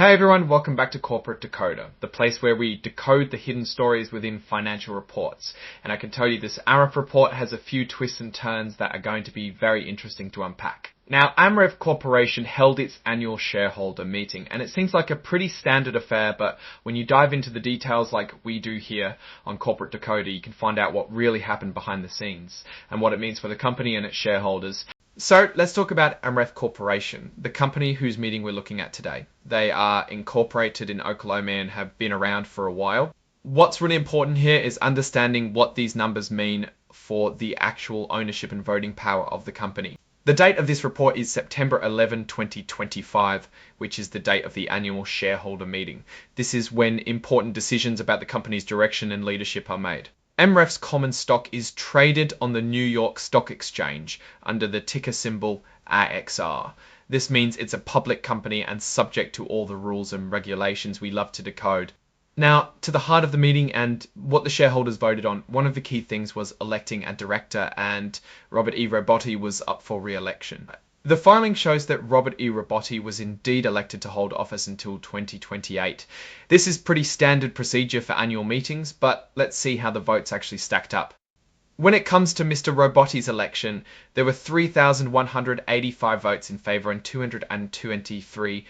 Hey everyone, welcome back to Corporate Decoder, the place where we decode the hidden stories within financial reports. And I can tell you this AMREP report has a few twists and turns that are going to be very interesting to unpack. Now, AMREP Corporation held its annual shareholder meeting, and it seems like a pretty standard affair, but when you dive into the details like we do here on Corporate Decoder, you can find out what really happened behind the scenes and what it means for the company and its shareholders. So let's talk about AMREP Corporation, the company whose meeting we're looking at today. They are incorporated in Oklahoma and have been around for a while. What's really important here is understanding what these numbers mean for the actual ownership and voting power of the company. The date of this report is September 11, 2025, which is the date of the annual shareholder meeting. This is when important decisions about the company's direction and leadership are made. AMREP's common stock is traded on the New York Stock Exchange under the ticker symbol AXR. This means it's a public company and subject to all the rules and regulations we love to decode. Now, to the heart of the meeting and what the shareholders voted on, one of the key things was electing a director, and Robert E. Robotti was up for re-election. The filing shows that Robert E. Robotti was indeed elected to hold office until 2028. This is pretty standard procedure for annual meetings, but let's see how the votes actually stacked up. When it comes to Mr. Robotti's election, there were 3,185 votes in favour and 223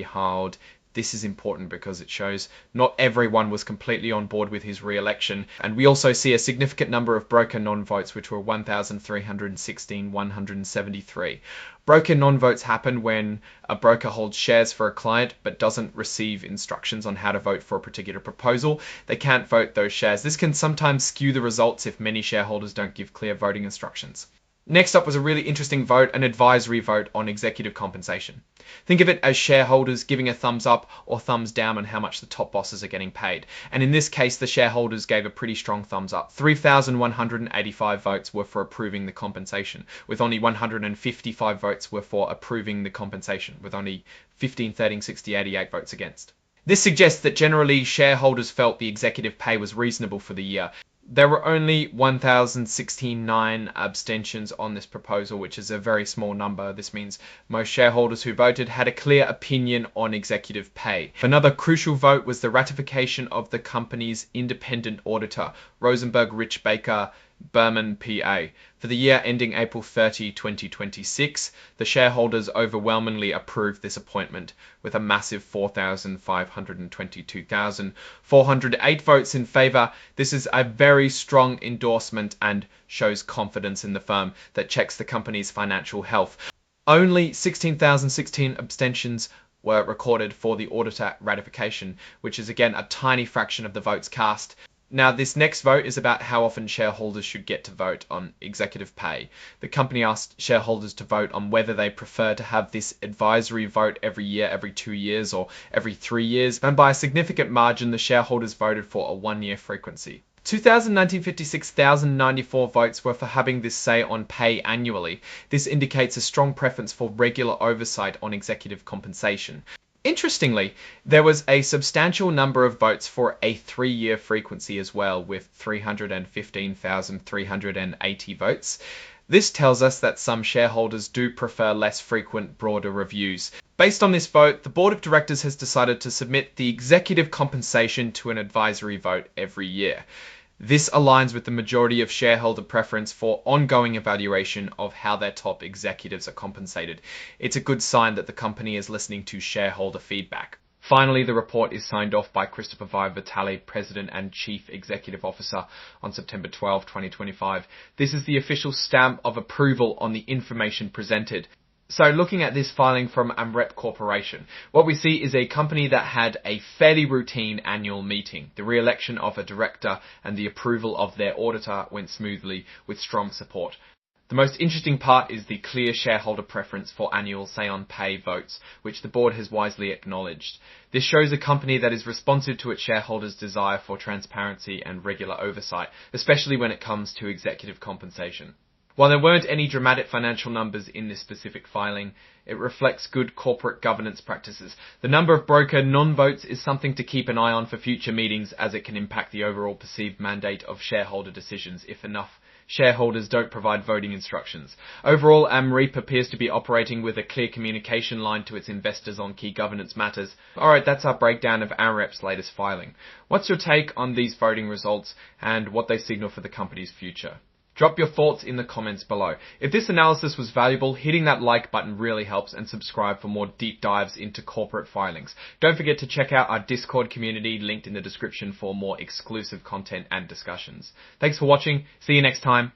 held. This is important because it shows not everyone was completely on board with his re-election, and we also see a significant number of broker non-votes, which were 1,316,173. Broker non-votes happen when a broker holds shares for a client but doesn't receive instructions on how to vote for a particular proposal. They can't vote those shares. This can sometimes skew the results if many shareholders don't give clear voting instructions. Next up was a really interesting vote, an advisory vote on executive compensation. Think of it as shareholders giving a thumbs up or thumbs down on how much the top bosses are getting paid. And in this case, the shareholders gave a pretty strong thumbs up. 3,185 votes were for approving the compensation, with only 155 votes were for approving the compensation, with only 15, 13, 60, 88 votes against. This suggests that generally shareholders felt the executive pay was reasonable for the year. There were only 1,069 abstentions on this proposal, which is a very small number. This means most shareholders who voted had a clear opinion on executive pay. Another crucial vote was the ratification of the company's independent auditor, Rosenberg Rich Baker Berman PA. For the year ending April 30, 2026, the shareholders overwhelmingly approved this appointment with a massive 4,522,408 votes in favour. This is a very strong endorsement and shows confidence in the firm that checks the company's financial health. Only 16,016 abstentions were recorded for the auditor ratification, which is again a tiny fraction of the votes cast. Now, this next vote is about how often shareholders should get to vote on executive pay. The company asked shareholders to vote on whether they prefer to have this advisory vote every year, every 2 years, or every 3 years. And by a significant margin, the shareholders voted for a 1-year frequency. 2,956,094 votes were for having this say on pay annually. This indicates a strong preference for regular oversight on executive compensation. Interestingly, there was a substantial number of votes for a 3-year frequency as well, with 315,380 votes. This tells us that some shareholders do prefer less frequent, broader reviews. Based on this vote, the board of directors has decided to submit the executive compensation to an advisory vote every year. This aligns with the majority of shareholder preference for ongoing evaluation of how their top executives are compensated. It's a good sign that the company is listening to shareholder feedback. Finally, the report is signed off by Christopher Vitale, President and Chief Executive Officer, on September 12, 2025. This is the official stamp of approval on the information presented. So looking at this filing from AMREP Corporation, what we see is a company that had a fairly routine annual meeting. The re-election of a director and the approval of their auditor went smoothly with strong support. The most interesting part is the clear shareholder preference for annual say-on-pay votes, which the board has wisely acknowledged. This shows a company that is responsive to its shareholders' desire for transparency and regular oversight, especially when it comes to executive compensation. While there weren't any dramatic financial numbers in this specific filing, it reflects good corporate governance practices. The number of broker non-votes is something to keep an eye on for future meetings, as it can impact the overall perceived mandate of shareholder decisions if enough shareholders don't provide voting instructions. Overall, AMREP appears to be operating with a clear communication line to its investors on key governance matters. Alright, that's our breakdown of AMREP's latest filing. What's your take on these voting results and what they signal for the company's future? Drop your thoughts in the comments below. If this analysis was valuable, hitting that like button really helps, and subscribe for more deep dives into corporate filings. Don't forget to check out our Discord community linked in the description for more exclusive content and discussions. Thanks for watching. See you next time.